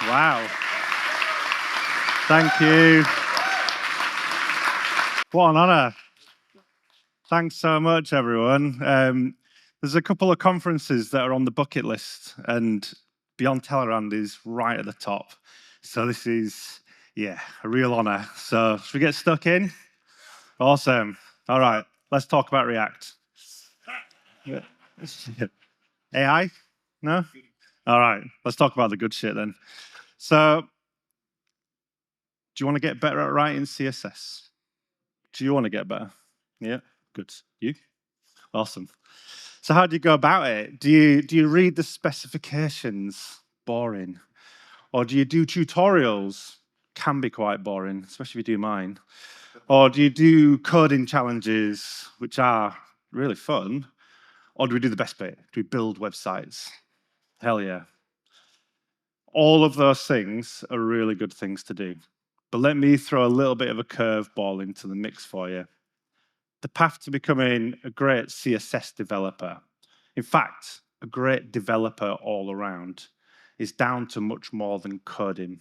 Wow. Thank you. What an honor. Thanks so much, everyone. There's a couple of conferences that are on the bucket list, and Beyond Tellerrand is right at the top. So this is, yeah, a real honor. So should we get stuck in? Awesome. All right, let's talk about React. AI? No? All right, let's talk about the good shit then. So, do you want to get better at writing CSS? Do you want to get better? Yeah, good. You? Awesome. So how do you go about it? Do you read the specifications? Boring. Or do you do tutorials? Can be quite boring, especially if you do mine. Or do you do coding challenges, which are really fun? Or do we do the best bit? Do we build websites? Hell yeah. All of those things are really good things to do. But let me throw a little bit of a curveball into the mix for you. The path to becoming a great CSS developer, in fact, a great developer all around, is down to much more than coding.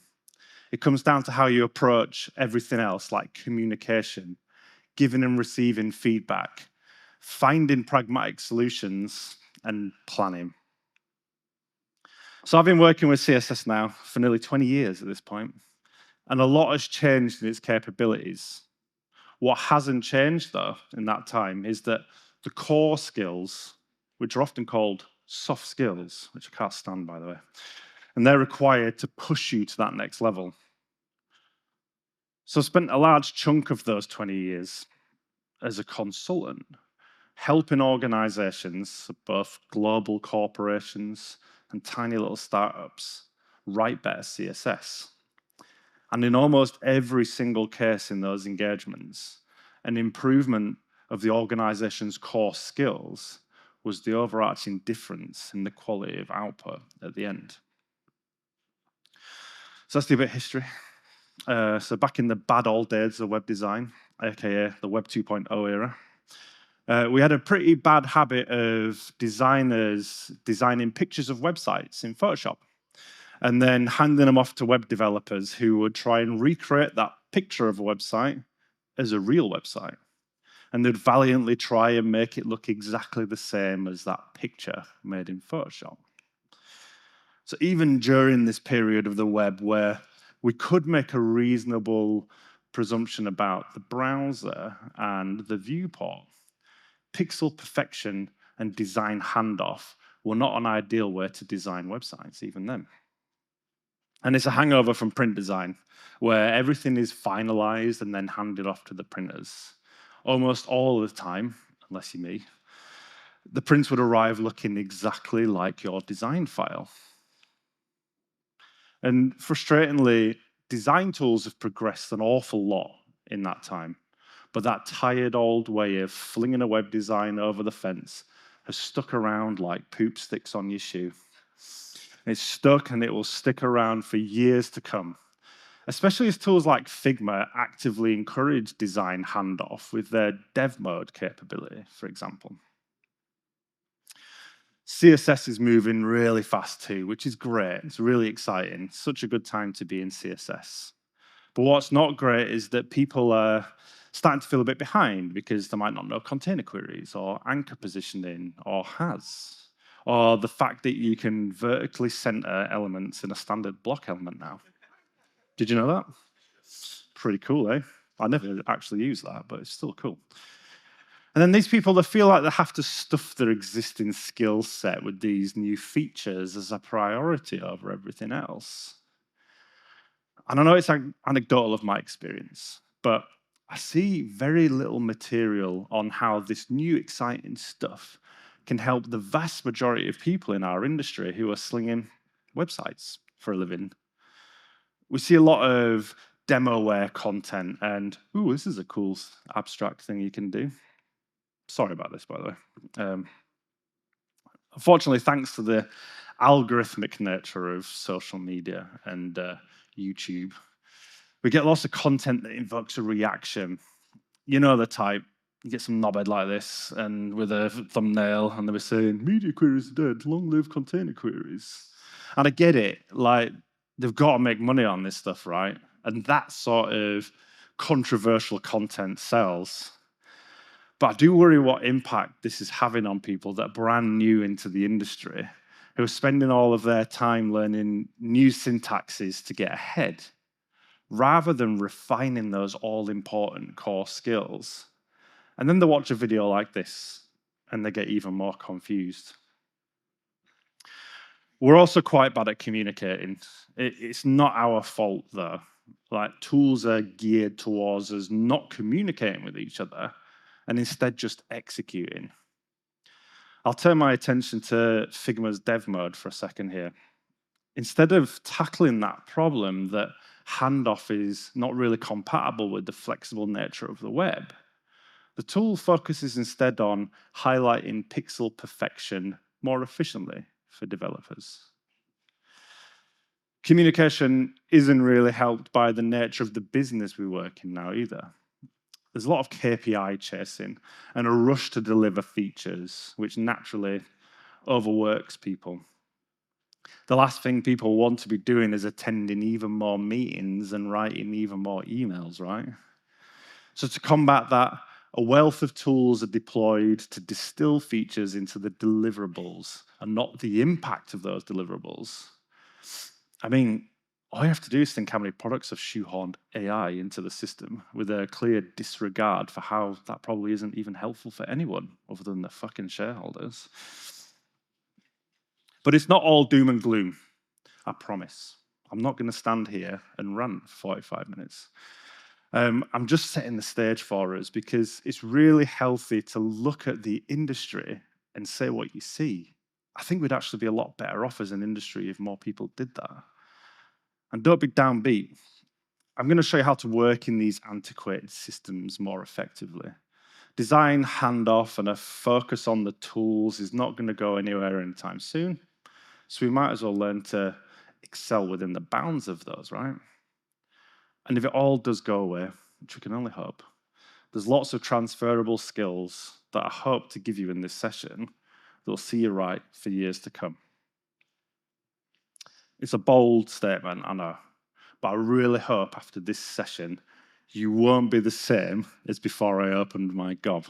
It comes down to how you approach everything else, like communication, giving and receiving feedback, finding pragmatic solutions, and planning. So I've been working with CSS now for nearly 20 years at this point, and a lot has changed in its capabilities. What hasn't changed, though, in that time is that the core skills, which are often called soft skills, which I can't stand, by the way, and they're required to push you to that next level. So I spent a large chunk of those 20 years as a consultant, helping organizations, both global corporations and tiny little startups, write better CSS. And in almost every single case in those engagements, an improvement of the organization's core skills was the overarching difference in the quality of output at the end. So let's do a bit of history. So back in the bad old days of web design, aka the Web 2.0 era, we had a pretty bad habit of designers designing pictures of websites in Photoshop and then handing them off to web developers who would try and recreate that picture of a website as a real website. And they'd valiantly try and make it look exactly the same as that picture made in Photoshop. So even during this period of the web where we could make a reasonable presumption about the browser and the viewport, pixel perfection and design handoff were not an ideal way to design websites, even then. And it's a hangover from print design, where everything is finalized and then handed off to the printers. Almost all the time, unless you're me, the prints would arrive looking exactly like your design file. And frustratingly, design tools have progressed an awful lot in that time. But that tired old way of flinging a web design over the fence has stuck around like poop sticks on your shoe. It's stuck and it will stick around for years to come, especially as tools like Figma actively encourage design handoff with their dev mode capability, for example. CSS is moving really fast too, which is great. It's really exciting. Such a good time to be in CSS. But what's not great is that people are starting to feel a bit behind because they might not know container queries or anchor positioning or has, or the fact that you can vertically center elements in a standard block element now. Did you know that? Pretty cool, eh? I never actually use that, but it's still cool. And then these people, they feel like they have to stuff their existing skill set with these new features as a priority over everything else. And I know it's anecdotal of my experience, but I see very little material on how this new exciting stuff can help the vast majority of people in our industry who are slinging websites for a living. We see a lot of demoware content and, ooh, this is a cool abstract thing you can do. Sorry about this, by the way. Unfortunately, thanks to the algorithmic nature of social media and YouTube, we get lots of content that invokes a reaction. You know the type. You get some knobhead like this, and with a thumbnail, and they were saying, media queries are dead, long live container queries. And I get it. Like, they've got to make money on this stuff, right? And that sort of controversial content sells. But I do worry what impact this is having on people that are brand new into the industry, who are spending all of their time learning new syntaxes to get ahead, rather than refining those all-important core skills. And then they watch a video like this, and they get even more confused. We're also quite bad at communicating. It's not our fault, though. Like, tools are geared towards us not communicating with each other, and instead just executing. I'll turn my attention to Figma's dev mode for a second here. Instead of tackling that problem that handoff is not really compatible with the flexible nature of the web, the tool focuses instead on highlighting pixel perfection more efficiently for developers. Communication isn't really helped by the nature of the business we work in now either. There's a lot of KPI chasing and a rush to deliver features, which naturally overworks people. The last thing people want to be doing is attending even more meetings and writing even more emails, right? So to combat that, a wealth of tools are deployed to distill features into the deliverables and not the impact of those deliverables. I mean, all you have to do is think how many products have shoehorned AI into the system with a clear disregard for how that probably isn't even helpful for anyone other than the fucking shareholders. But it's not all doom and gloom, I promise. I'm not going to stand here and rant for 45 minutes. I'm just setting the stage for us because it's really healthy to look at the industry and say what you see. I think we'd actually be a lot better off as an industry if more people did that. And don't be downbeat. I'm going to show you how to work in these antiquated systems more effectively. Design handoff and a focus on the tools is not going to go anywhere anytime soon. So we might as well learn to excel within the bounds of those, right? And if it all does go away, which we can only hope, there's lots of transferable skills that I hope to give you in this session that will see you right for years to come. It's a bold statement, I know, but I really hope after this session, you won't be the same as before I opened my gob.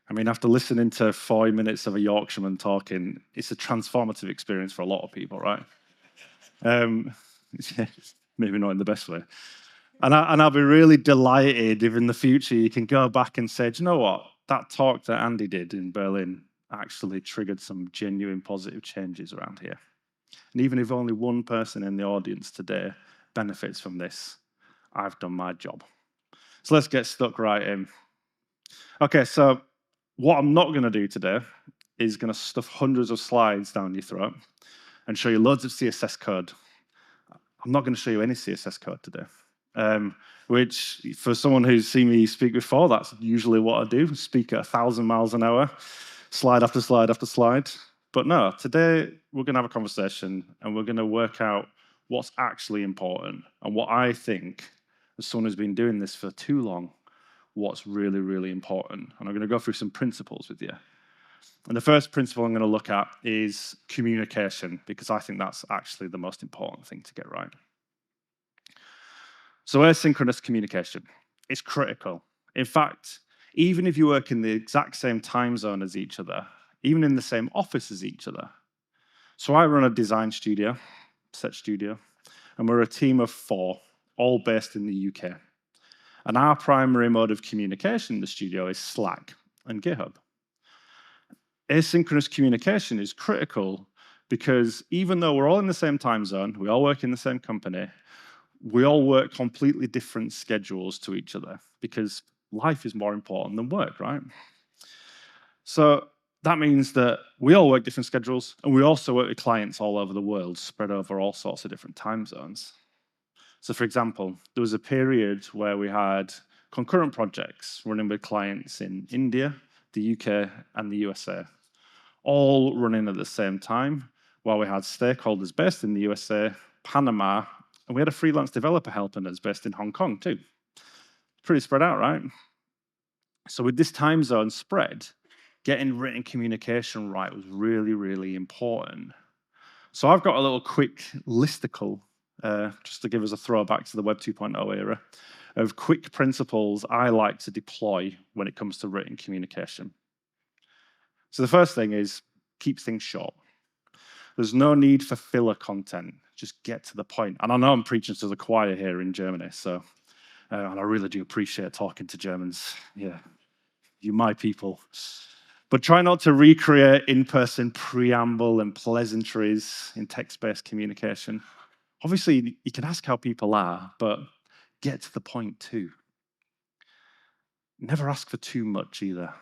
I mean, after listening to 40 minutes of a Yorkshireman talking, it's a transformative experience for a lot of people, right? Maybe not in the best way. And I'll be really delighted if in the future you can go back and say, do you know what? That talk that Andy did in Berlin actually triggered some genuine positive changes around here. And even if only one person in the audience today benefits from this, I've done my job. So let's get stuck right in. Okay, so what I'm not going to do today is going to stuff hundreds of slides down your throat and show you loads of CSS code. I'm not going to show you any CSS code today, which for someone who's seen me speak before, that's usually what I do, speak at 1,000 miles an hour, slide after slide after slide. But no, today we're going to have a conversation and we're going to work out what's actually important and what I think, as someone who's been doing this for too long, what's really, really important. And I'm going to go through some principles with you. And the first principle I'm going to look at is communication, because I think that's actually the most important thing to get right. So asynchronous communication is critical. In fact, even if you work in the exact same time zone as each other, even in the same office as each other. So I run a design studio, set studio, and we're a team of 4, all based in the UK. And our primary mode of communication in the studio is Slack and GitHub. Asynchronous communication is critical because even though we're all in the same time zone, we all work in the same company, we all work completely different schedules to each other because life is more important than work, right? So that means that we all work different schedules, and we also work with clients all over the world, spread over all sorts of different time zones. So for example, there was a period where we had concurrent projects running with clients in India, the UK, and the USA, all running at the same time, while we had stakeholders based in the USA, Panama, and we had a freelance developer helping us based in Hong Kong too. Pretty spread out, right? So with this time zone spread, getting written communication right was really, really important. So I've got a little quick listicle just to give us a throwback to the Web 2.0 era, of quick principles I like to deploy when it comes to written communication. So the first thing is keep things short. There's no need for filler content. Just get to the point. And I know I'm preaching to the choir here in Germany, so and I really do appreciate talking to Germans. Yeah, you my people. But try not to recreate in-person preamble and pleasantries in text-based communication. Obviously, you can ask how people are, but get to the point too. Never ask for too much either.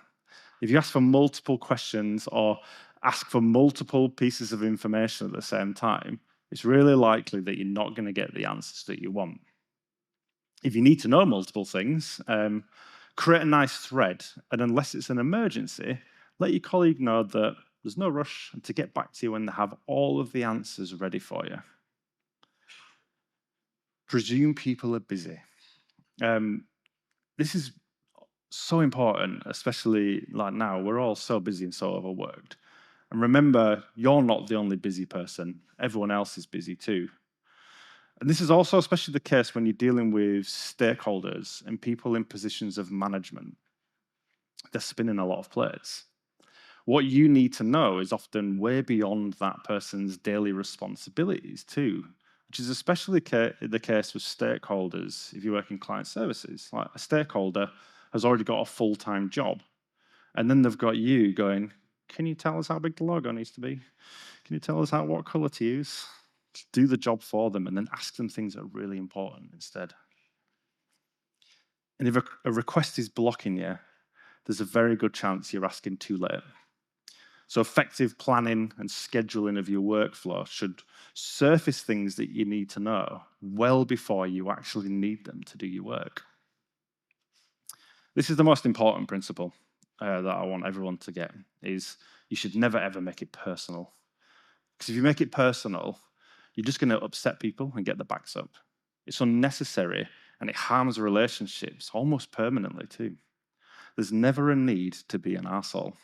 If you ask for multiple questions or ask for multiple pieces of information at the same time, it's really likely that you're not going to get the answers that you want. If you need to know multiple things, create a nice thread, and unless it's an emergency, let your colleague know that there's no rush and to get back to you when they have all of the answers ready for you. Presume people are busy. This is so important, especially like now. We're all so busy and so overworked. And remember, you're not the only busy person. Everyone else is busy too. And this is also especially the case when you're dealing with stakeholders and people in positions of management. They're spinning a lot of plates. What you need to know is often way beyond that person's daily responsibilities too, which is especially the case with stakeholders if you work in client services. Like a stakeholder has already got a full-time job, and then they've got you going, can you tell us how big the logo needs to be? Can you tell us what color to use? Do the job for them and then ask them things that are really important instead. And if a request is blocking you, there's a very good chance you're asking too late. So effective planning and scheduling of your workflow should surface things that you need to know well before you actually need them to do your work. This is the most important principle that I want everyone to get, is you should never ever make it personal. Because if you make it personal, you're just going to upset people and get the backs up. It's unnecessary and it harms relationships almost permanently too. There's never a need to be an arsehole.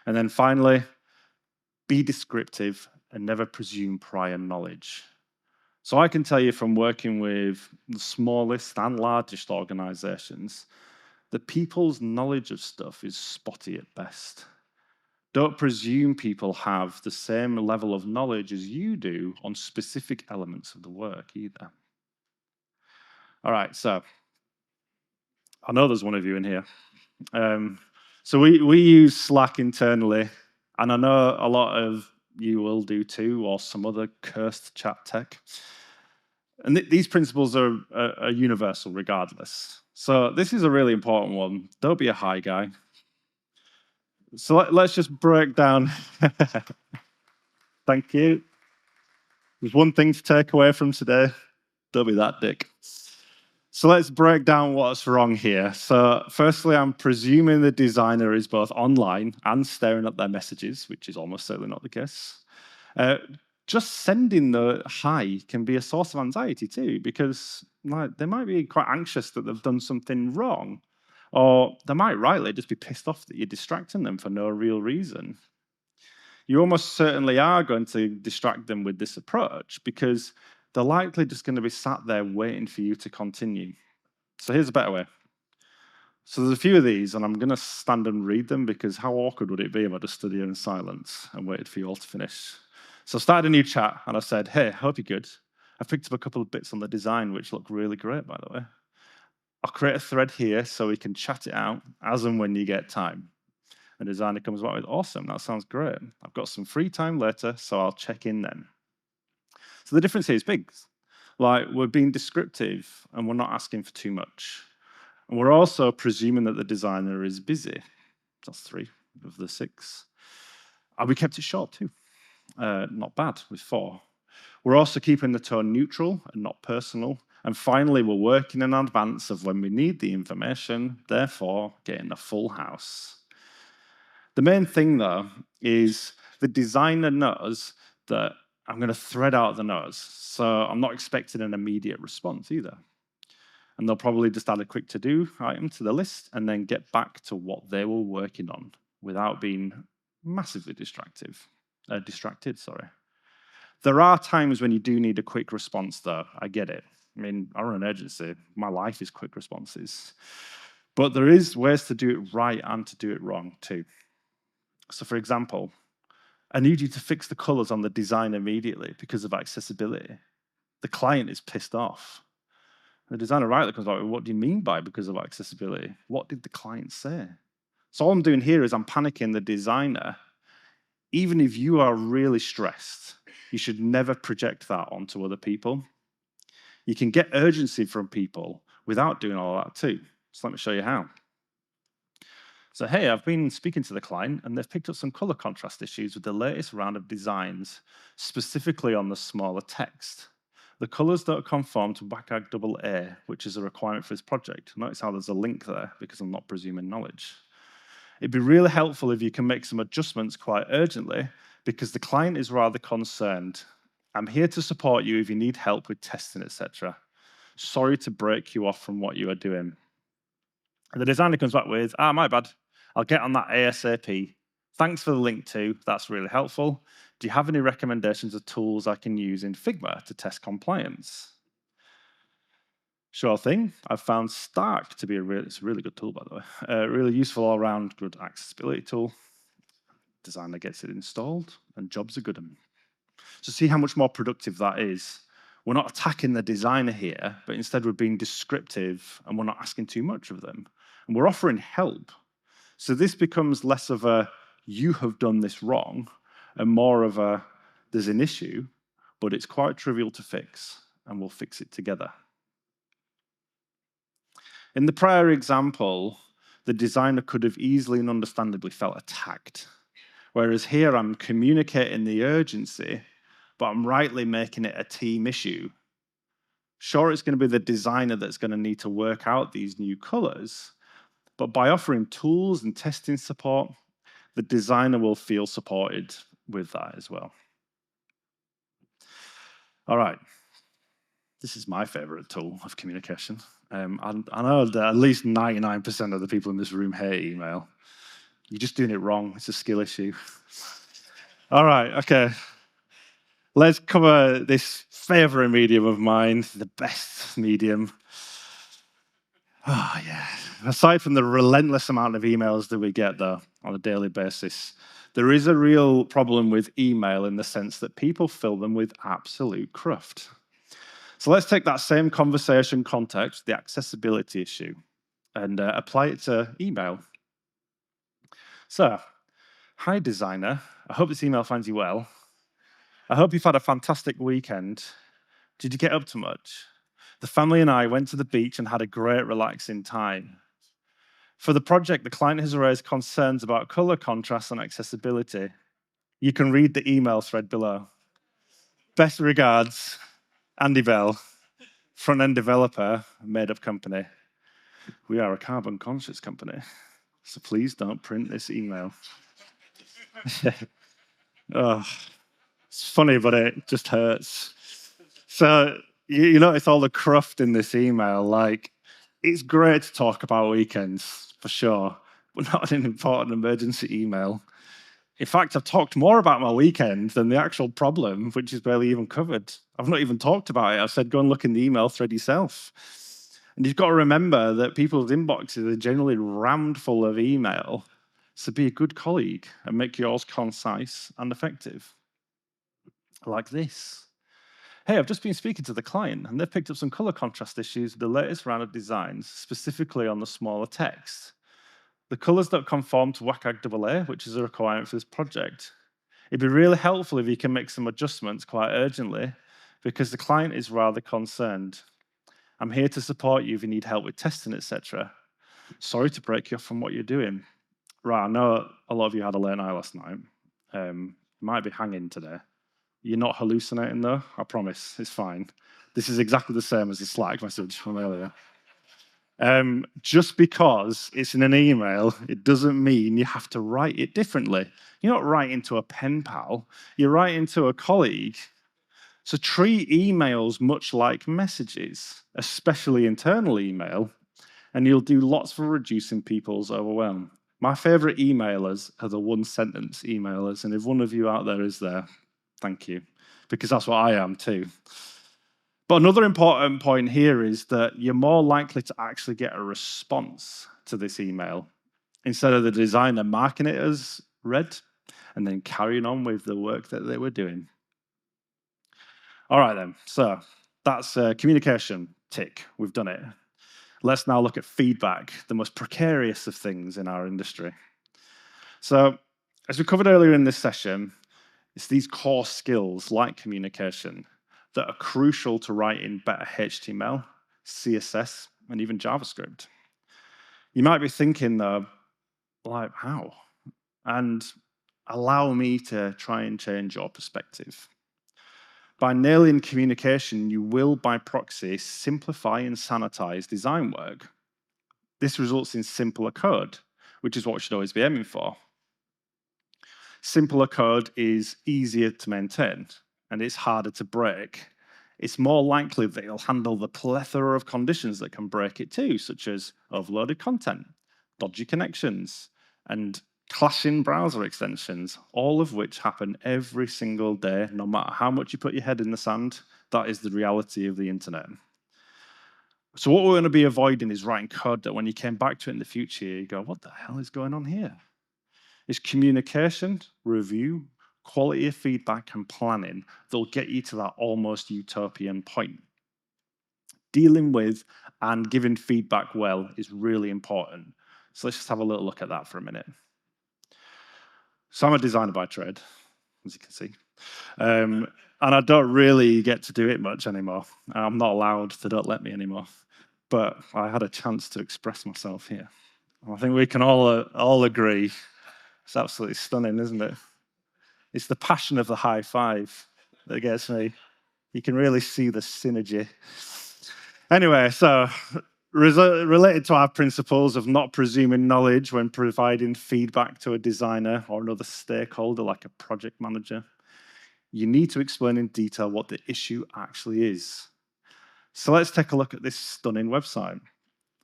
And then finally, be descriptive and never presume prior knowledge. So I can tell you from working with the smallest and largest organizations that people's knowledge of stuff is spotty at best. Don't presume people have the same level of knowledge as you do on specific elements of the work either. All right, so I know there's one of you in here. So we use Slack internally, and I know a lot of you will do too, or some other cursed chat tech. And these principles are universal regardless. So this is a really important one. Don't be a hi guy. So let's just break down. Thank you. There's one thing to take away from today. Don't be that dick. So let's break down what's wrong here. So firstly, I'm presuming the designer is both online and staring at their messages, which is almost certainly not the case. Just sending the hi can be a source of anxiety too, because they might be quite anxious that they've done something wrong, or they might rightly just be pissed off that you're distracting them for no real reason. You almost certainly are going to distract them with this approach because they're likely just going to be sat there waiting for you to continue. So here's a better way. So there's a few of these, and I'm going to stand and read them because how awkward would it be if I just stood here in silence and waited for you all to finish? So I started a new chat, and I said, hey, hope you're good. I've picked up a couple of bits on the design, which look really great, by the way. I'll create a thread here so we can chat it out as and when you get time. The designer comes back with, awesome, that sounds great. I've got some free time later, so I'll check in then. So the difference here is big. Like, we're being descriptive, and we're not asking for too much. And we're also presuming that the designer is busy. That's 3 of the 6. And we kept it short too. Not bad with 4. We're also keeping the tone neutral and not personal. And finally, we're working in advance of when we need the information, therefore getting a full house. The main thing, though, is the designer knows that I'm going to thread out the notes, so I'm not expecting an immediate response either. And they'll probably just add a quick to-do item to the list and then get back to what they were working on without being massively distracted. There are times when you do need a quick response, though. I get it. I mean, I run an agency. My life is quick responses. But there is ways to do it right and to do it wrong, too. So, for example, I need you to fix the colors on the design immediately because of accessibility. The client is pissed off. The designer rightly comes back, what do you mean by because of accessibility? What did the client say? So all I'm doing here is I'm panicking the designer. Even if you are really stressed, you should never project that onto other people. You can get urgency from people without doing all that too. So let me show you how. So hey, I've been speaking to the client and they've picked up some color contrast issues with the latest round of designs, specifically on the smaller text. The colors don't conform to WCAG AA, which is a requirement for this project. Notice how there's a link there because I'm not presuming knowledge. It'd be really helpful if you can make some adjustments quite urgently because the client is rather concerned. I'm here to support you if you need help with testing, etc. Sorry to break you off from what you are doing. And the designer comes back with, my bad. I'll get on that ASAP. Thanks for the link too. That's really helpful. Do you have any recommendations of tools I can use in Figma to test compliance? Sure thing. I've found Stark to be it's a really good tool, by the way. A really useful all-round good accessibility tool. Designer gets it installed, and jobs are good. So see how much more productive that is. We're not attacking the designer here, but instead we're being descriptive, and we're not asking too much of them. And we're offering help. So this becomes less of a, you have done this wrong, and more of a, there's an issue, but it's quite trivial to fix, and we'll fix it together. In the prior example, the designer could have easily and understandably felt attacked. Whereas here I'm communicating the urgency, but I'm rightly making it a team issue. Sure, it's going to be the designer that's going to need to work out these new colors, but by offering tools and testing support, the designer will feel supported with that as well. All right. This is my favorite tool of communication. I know that at least 99% of the people in this room hate email. You're just doing it wrong. It's a skill issue. All right, okay. Let's cover this favorite medium of mine, the best medium. Oh, yeah. Aside from the relentless amount of emails that we get, though, on a daily basis, there is a real problem with email in the sense that people fill them with absolute cruft. So let's take that same conversation context, the accessibility issue, and apply it to email. So, hi, designer. I hope this email finds you well. I hope you've had a fantastic weekend. Did you get up to much? The family and I went to the beach and had a great relaxing time. For the project, the client has raised concerns about color contrast and accessibility. You can read the email thread below. Best regards, Andy Bell, front-end developer, made-up company. We are a carbon-conscious company, so please don't print this email. Oh, it's funny, but it just hurts. So you notice all the cruft in this email. Like, it's great to talk about weekends, for sure, but not an important emergency email. In fact, I've talked more about my weekend than the actual problem, which is barely even covered. I've not even talked about it. I've said, go and look in the email thread yourself. And you've got to remember that people's inboxes are generally rammed full of email. So be a good colleague and make yours concise and effective. Like this. Hey, I've just been speaking to the client, and they've picked up some color contrast issues with the latest round of designs, specifically on the smaller text. The colors don't conform to WCAG AA, which is a requirement for this project. It'd be really helpful if you can make some adjustments quite urgently, because the client is rather concerned. I'm here to support you if you need help with testing, etc. Sorry to break you off from what you're doing. Right, I know a lot of you had a late night last night. You might be hanging today. You're not hallucinating, though, I promise. It's fine. This is exactly the same as the Slack message from earlier. Just because it's in an email, it doesn't mean you have to write it differently. You're not writing to a pen pal. You're writing to a colleague. So treat emails much like messages, especially internal email, and you'll do lots for reducing people's overwhelm. My favorite emailers are the one-sentence emailers, and if one of you out there is there, thank you. because that's what I am too. But another important point here is that you're more likely to actually get a response to this email instead of the designer marking it as read and then carrying on with the work that they were doing. All right then, so that's communication, tick, we've done it. Let's now look at feedback, the most precarious of things in our industry. So, as we covered earlier in this session, it's these core skills like communication that are crucial to writing better HTML, CSS, and even JavaScript. You might be thinking though, like, how? And allow me to try and change your perspective. By nailing communication, you will, by proxy, simplify and sanitize design work. This results in simpler code, which is what we should always be aiming for. Simpler code is easier to maintain, and it's harder to break. It's more likely that it'll handle the plethora of conditions that can break it too, such as overloaded content, dodgy connections, and clashing browser extensions, all of which happen every single day, no matter how much you put your head in the sand. That is the reality of the internet. So what we're going to be avoiding is writing code that when you came back to it in the future, you go, what the hell is going on here? It's communication, review, quality of feedback, and planning that'll get you to that almost utopian point. Dealing with and giving feedback well is really important. So let's just have a little look at that for a minute. So I'm a designer by trade, as you can see. And I don't really get to do it much anymore. I'm not allowed, they don't let me anymore. But I had a chance to express myself here. I think we can all agree. It's absolutely stunning, isn't it? It's the passion of the high five that gets me. You can really see the synergy. Anyway, so related to our principles of not presuming knowledge when providing feedback to a designer or another stakeholder like a project manager, you need to explain in detail what the issue actually is. So let's take a look at this stunning website.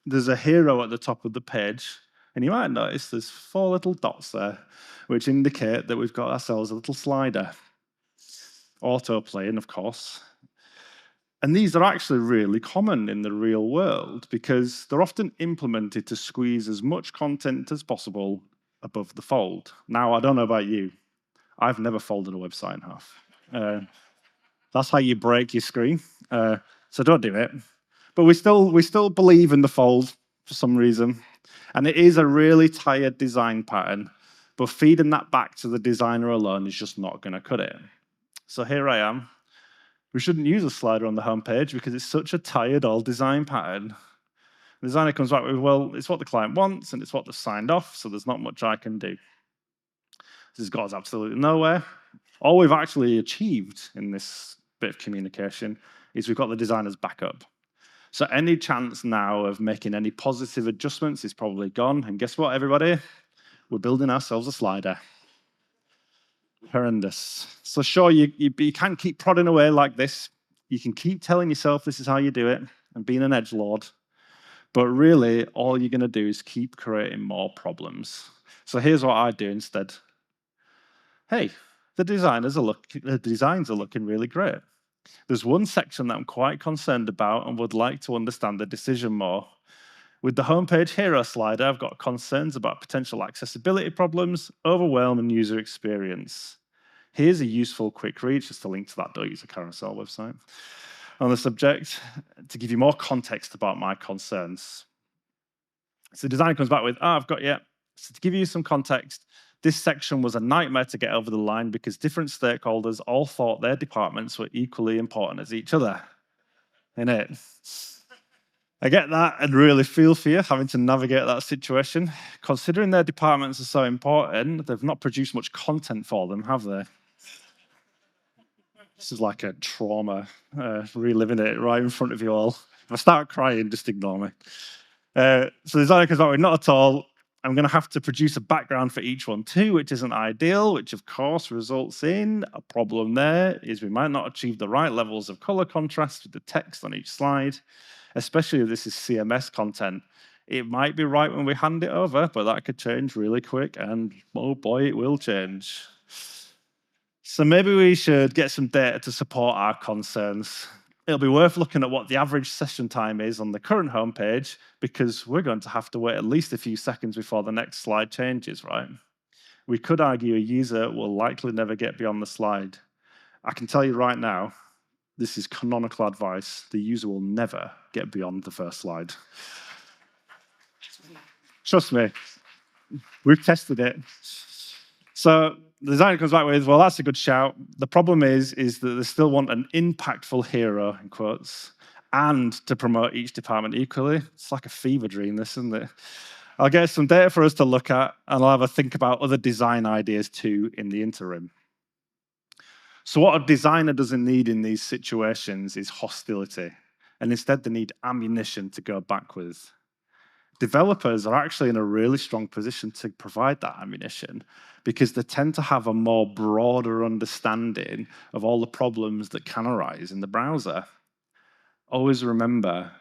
There's a hero at the top of the page, and you might notice there's 4 little dots there, which indicate that we've got ourselves a little slider. Autoplaying, of course. And these are actually really common in the real world because they're often implemented to squeeze as much content as possible above the fold. Now, I don't know about you. I've never folded a website in half. That's how you break your screen. So don't do it. But we still believe in the fold for some reason. And it is a really tired design pattern, but feeding that back to the designer alone is just not going to cut it. So here I am. We shouldn't use a slider on the homepage because it's such a tired old design pattern. The designer comes back with, well, it's what the client wants and it's what they've signed off, so there's not much I can do. This has got us absolutely nowhere. All we've actually achieved in this bit of communication is we've got the designer's backup. So any chance now of making any positive adjustments is probably gone. And guess what, everybody? We're building ourselves a slider. Horrendous. So sure, you can't keep prodding away like this. You can keep telling yourself this is how you do it and being an edgelord. But really, all you're going to do is keep creating more problems. So here's what I do instead. Hey, the designs are looking really great. There's one section that I'm quite concerned about and would like to understand the decision more. With the homepage hero slider, I've got concerns about potential accessibility problems, overwhelm, and user experience. Here's a useful quick read, just a link to that Don't Use a Carousel website, on the subject to give you more context about my concerns. So the designer comes back with, I've got you. So to give you some context, this section was a nightmare to get over the line because different stakeholders all thought their departments were equally important as each other. Innit? I get that and really feel for you having to navigate that situation. Considering their departments are so important, they've not produced much content for them, have they? This is like a trauma, reliving it right in front of you all. If I start crying, just ignore me. So the designer comes back with, not at all. I'm going to have to produce a background for each one too, which isn't ideal, which of course results in a problem there is we might not achieve the right levels of color contrast with the text on each slide, especially if this is CMS content. It might be right when we hand it over, but that could change really quick, and oh boy, it will change. So maybe we should get some data to support our concerns. It'll be worth looking at what the average session time is on the current homepage, because we're going to have to wait at least a few seconds before the next slide changes, right? We could argue a user will likely never get beyond the slide. I can tell you right now, this is canonical advice. The user will never get beyond the first slide. Trust me, we've tested it. So the designer comes back with, well, that's a good shout. The problem is that they still want an impactful hero, in quotes, and to promote each department equally. It's like a fever dream, this, isn't it? I'll get some data for us to look at, and I'll have a think about other design ideas too in the interim. So what a designer doesn't need in these situations is hostility, and instead they need ammunition to go back with. Developers are actually in a really strong position to provide that ammunition because they tend to have a more broader understanding of all the problems that can arise in the browser. Always remember,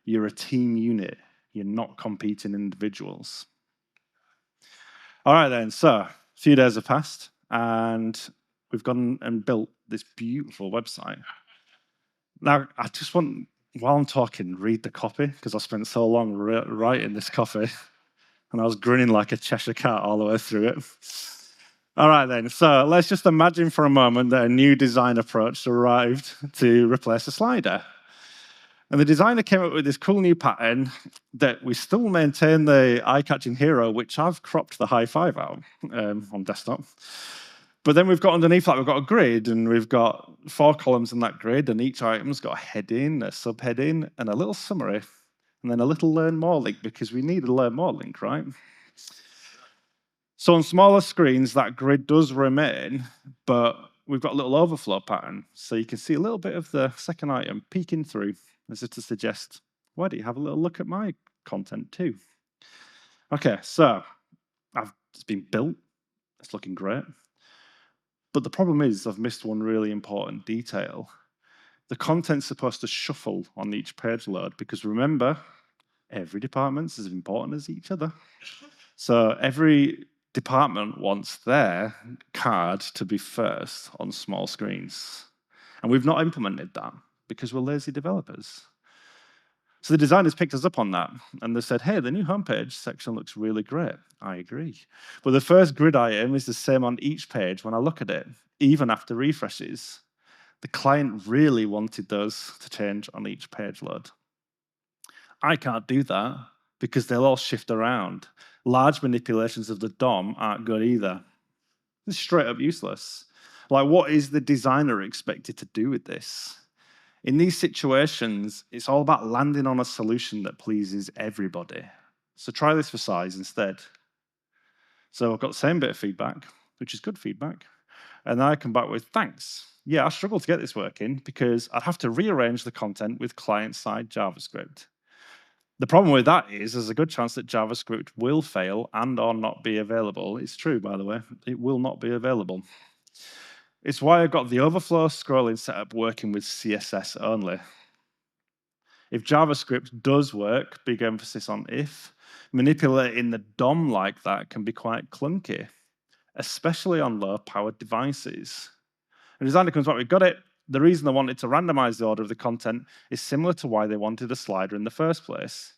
you're a team unit. You're not competing individuals. All right then, so a few days have passed and we've gone and built this beautiful website. Now, I just want, while I'm talking, read the copy, because I spent so long writing this copy, and I was grinning like a Cheshire cat all the way through it. All right then, so let's just imagine for a moment that a new design approach arrived to replace a slider. And the designer came up with this cool new pattern that we still maintain the eye-catching hero, which I've cropped the high five out on desktop. But then we've got underneath that, we've got a grid, and we've got 4 columns in that grid, and each item's got a heading, a subheading, and a little summary, and then a little learn more link, because we need a learn more link, right? So on smaller screens, that grid does remain, but we've got a little overflow pattern. So you can see a little bit of the second item peeking through, as if to suggest, why don't you have a little look at my content too? Okay, so it's been built. It's looking great. But the problem is I've missed one really important detail. The content's supposed to shuffle on each page load, because remember, every department's as important as each other. So every department wants their card to be first on small screens. And we've not implemented that because we're lazy developers. So the designers picked us up on that, and they said, hey, the new homepage section looks really great. I agree. But the first grid item is the same on each page when I look at it, even after refreshes. The client really wanted those to change on each page load. I can't do that because they'll all shift around. Large manipulations of the DOM aren't good either. It's straight up useless. Like, what is the designer expected to do with this? In these situations, it's all about landing on a solution that pleases everybody. So try this for size instead. So I've got the same bit of feedback, which is good feedback. And then I come back with, thanks. Yeah, I struggled to get this working because I'd have to rearrange the content with client-side JavaScript. The problem with that is there's a good chance that JavaScript will fail and or not be available. It's true, by the way. It will not be available. It's why I've got the overflow scrolling setup working with CSS only. If JavaScript does work, big emphasis on if, manipulating the DOM like that can be quite clunky, especially on low-powered devices. The designer comes back, we've got it. The reason they wanted to randomize the order of the content is similar to why they wanted a slider in the first place.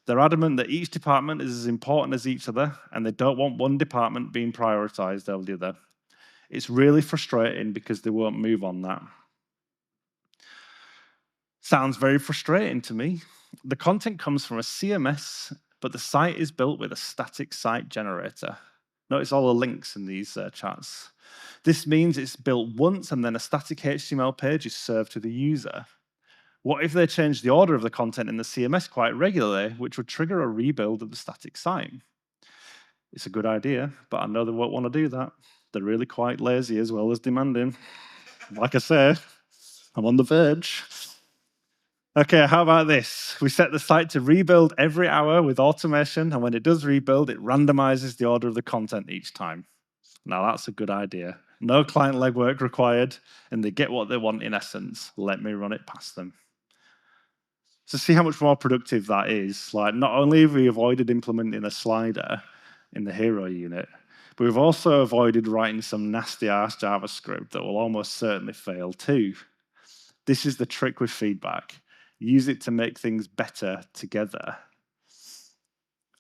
They're adamant that each department is as important as each other, and they don't want one department being prioritized over the other. It's really frustrating because they won't move on that. Sounds very frustrating to me. The content comes from a CMS, but the site is built with a static site generator. Notice all the links in these chats. This means it's built once and then a static HTML page is served to the user. What if they change the order of the content in the CMS quite regularly, which would trigger a rebuild of the static site? It's a good idea, but I know they won't want to do that. They're really quite lazy as well as demanding. Like I say, I'm on the verge. Okay, how about this? We set the site to rebuild every hour with automation, and when it does rebuild, it randomizes the order of the content each time. Now, that's a good idea. No client legwork required, and they get what they want in essence. Let me run it past them. So see how much more productive that is. Like, not only have we avoided implementing a slider in the hero unit, But we've also avoided writing some nasty-ass JavaScript that will almost certainly fail too. This is the trick with feedback. Use it to make things better together.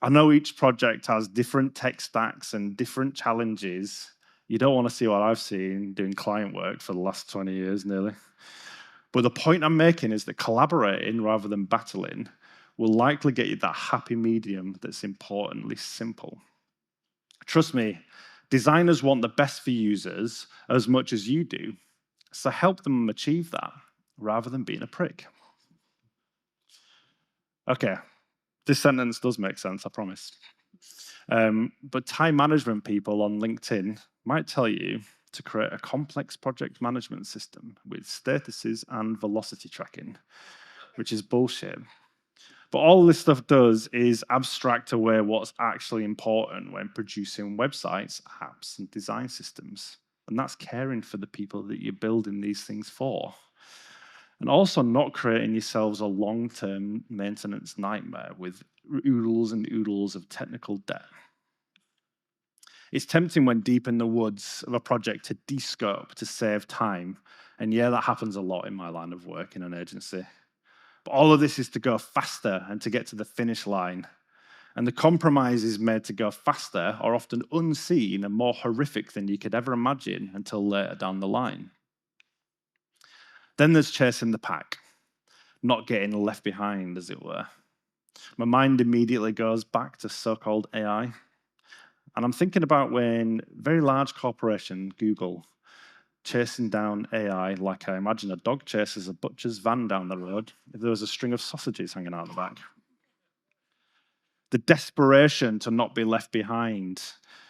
I know each project has different tech stacks and different challenges. You don't want to see what I've seen doing client work for the last 20 years nearly. But the point I'm making is that collaborating rather than battling will likely get you that happy medium that's importantly simple. Trust me, designers want the best for users as much as you do, so help them achieve that rather than being a prick. Okay, this sentence does make sense, I promise. But time management people on LinkedIn might tell you to create a complex project management system with statuses and velocity tracking, which is bullshit. But all this stuff does is abstract away what's actually important when producing websites, apps, and design systems. And that's caring for the people that you're building these things for. And also not creating yourselves a long-term maintenance nightmare with oodles and oodles of technical debt. It's tempting when deep in the woods of a project to de-scope to save time. And yeah, that happens a lot in my line of work in an agency. But all of this is to go faster and to get to the finish line. And the compromises made to go faster are often unseen and more horrific than you could ever imagine until later down the line. Then there's chasing the pack, not getting left behind, as it were. My mind immediately goes back to so-called AI. And I'm thinking about when very large corporation, Google, chasing down AI like I imagine a dog chases a butcher's van down the road if there was a string of sausages hanging out the back. The desperation to not be left behind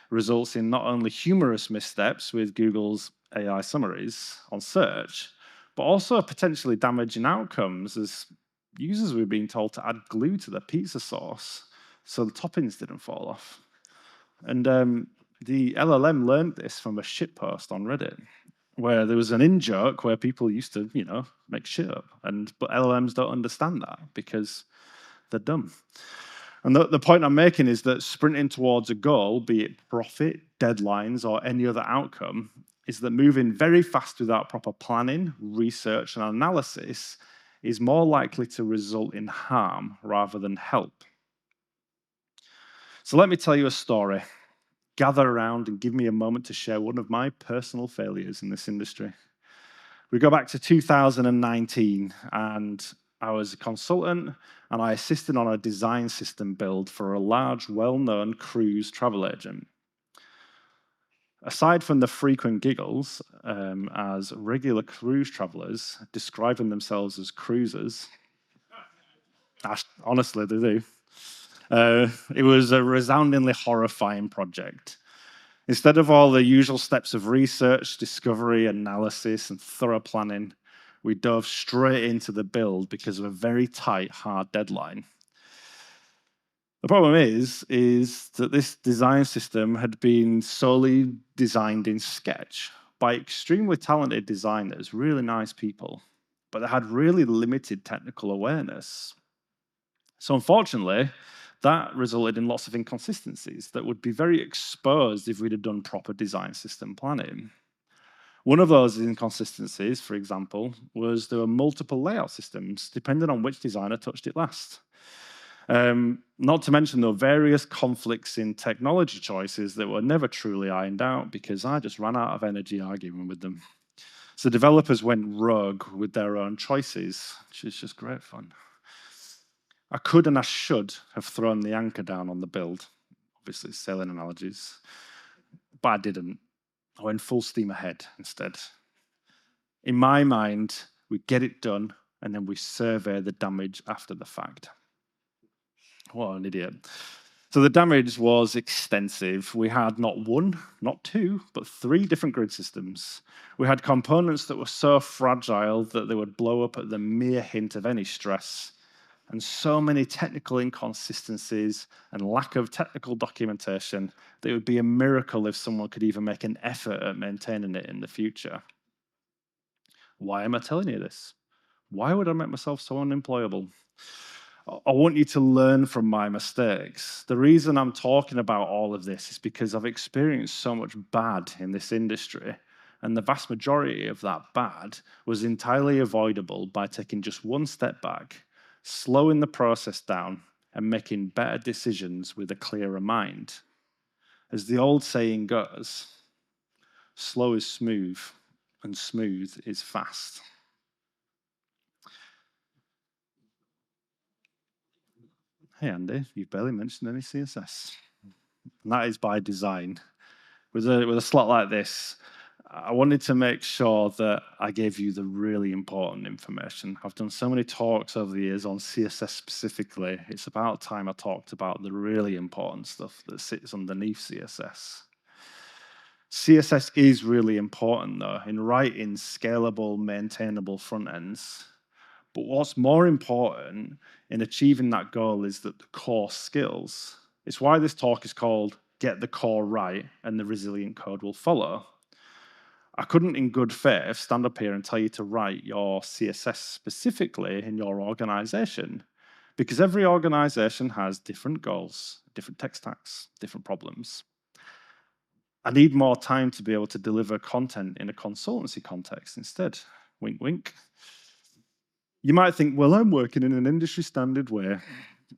results in not only humorous missteps with Google's AI summaries on search, but also potentially damaging outcomes as users were being told to add glue to the pizza sauce so the toppings didn't fall off. And the LLM learned this from a shitpost on Reddit, where there was an in-joke where people used to, make shit up. But LLMs don't understand that because they're dumb. And the point I'm making is that sprinting towards a goal, be it profit, deadlines, or any other outcome, is that moving very fast without proper planning, research, and analysis is more likely to result in harm rather than help. So let me tell you a story. Gather around and give me a moment to share one of my personal failures in this industry. We go back to 2019, and I was a consultant, and I assisted on a design system build for a large, well-known cruise travel agent. Aside from the frequent giggles, as regular cruise travelers describing themselves as cruisers, honestly, they do. It was a resoundingly horrifying project. Instead of all the usual steps of research, discovery, analysis, and thorough planning, we dove straight into the build because of a very tight, hard deadline. The problem is that this design system had been solely designed in Sketch by extremely talented designers, really nice people, but they had really limited technical awareness. So unfortunately, that resulted in lots of inconsistencies that would be very exposed if we'd have done proper design system planning. One of those inconsistencies, for example, was there were multiple layout systems, depending on which designer touched it last. Not to mention there were various conflicts in technology choices that were never truly ironed out because I just ran out of energy arguing with them. So developers went rogue with their own choices, which is just great fun. I could and I should have thrown the anchor down on the build, obviously sailing analogies, but I didn't. I went full steam ahead instead. In my mind, we get it done and then we survey the damage after the fact. What an idiot. So the damage was extensive. We had not one, not two, but 3 different grid systems. We had components that were so fragile that they would blow up at the mere hint of any stress. And so many technical inconsistencies and lack of technical documentation that it would be a miracle if someone could even make an effort at maintaining it in the future. Why am I telling you this? Why would I make myself so unemployable? I want you to learn from my mistakes. The reason I'm talking about all of this is because I've experienced so much bad in this industry, and the vast majority of that bad was entirely avoidable by taking just one step back, slowing the process down, and making better decisions with a clearer mind. As the old saying goes, slow is smooth, and smooth is fast. Hey Andy, you've barely mentioned any CSS. And that is by design. With a slot like this, I wanted to make sure that I gave you the really important information. I've done so many talks over the years on CSS specifically. It's about time I talked about the really important stuff that sits underneath CSS. CSS is really important, though, in writing scalable, maintainable front ends. But what's more important in achieving that goal is that the core skills. It's why this talk is called Get the Core Right and the Resilient Code Will Follow. I couldn't in good faith stand up here and tell you to write your CSS specifically in your organization, because every organization has different goals, different tech stacks, different problems. I need more time to be able to deliver content in a consultancy context instead. Wink, wink. You might think, well, I'm working in an industry standard way,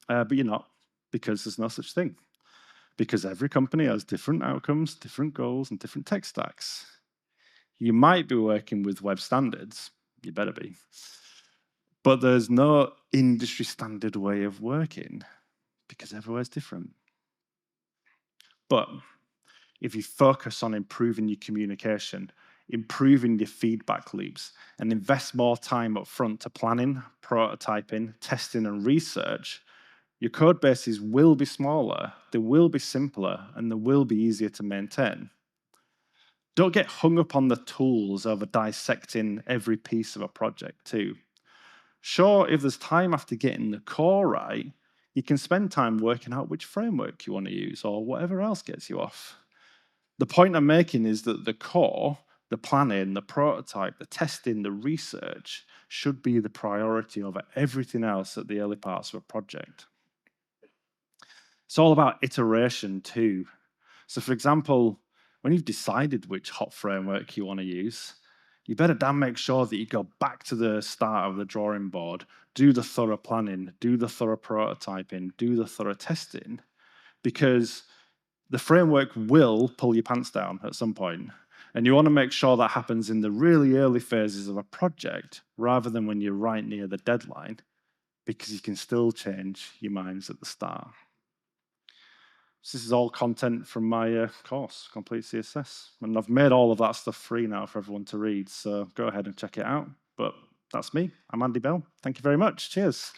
but you're not, because there's no such thing. Because every company has different outcomes, different goals, and different tech stacks. You might be working with web standards, you better be, but there's no industry standard way of working, because everywhere's different. But if you focus on improving your communication, improving your feedback loops, and invest more time up front to planning, prototyping, testing, and research, your code bases will be smaller, they will be simpler, and they will be easier to maintain. Don't get hung up on the tools over dissecting every piece of a project too. Sure, if there's time after getting the core right, you can spend time working out which framework you want to use or whatever else gets you off. The point I'm making is that the core, the planning, the prototype, the testing, the research should be the priority over everything else at the early parts of a project. It's all about iteration too. So for example, when you've decided which hot framework you want to use, you better damn make sure that you go back to the start of the drawing board, do the thorough planning, do the thorough prototyping, do the thorough testing, because the framework will pull your pants down at some point. And you want to make sure that happens in the really early phases of a project rather than when you're right near the deadline, because you can still change your minds at the start. So this is all content from my course, Complete CSS. And I've made all of that stuff free now for everyone to read, so go ahead and check it out. But that's me. I'm Andy Bell. Thank you very much. Cheers.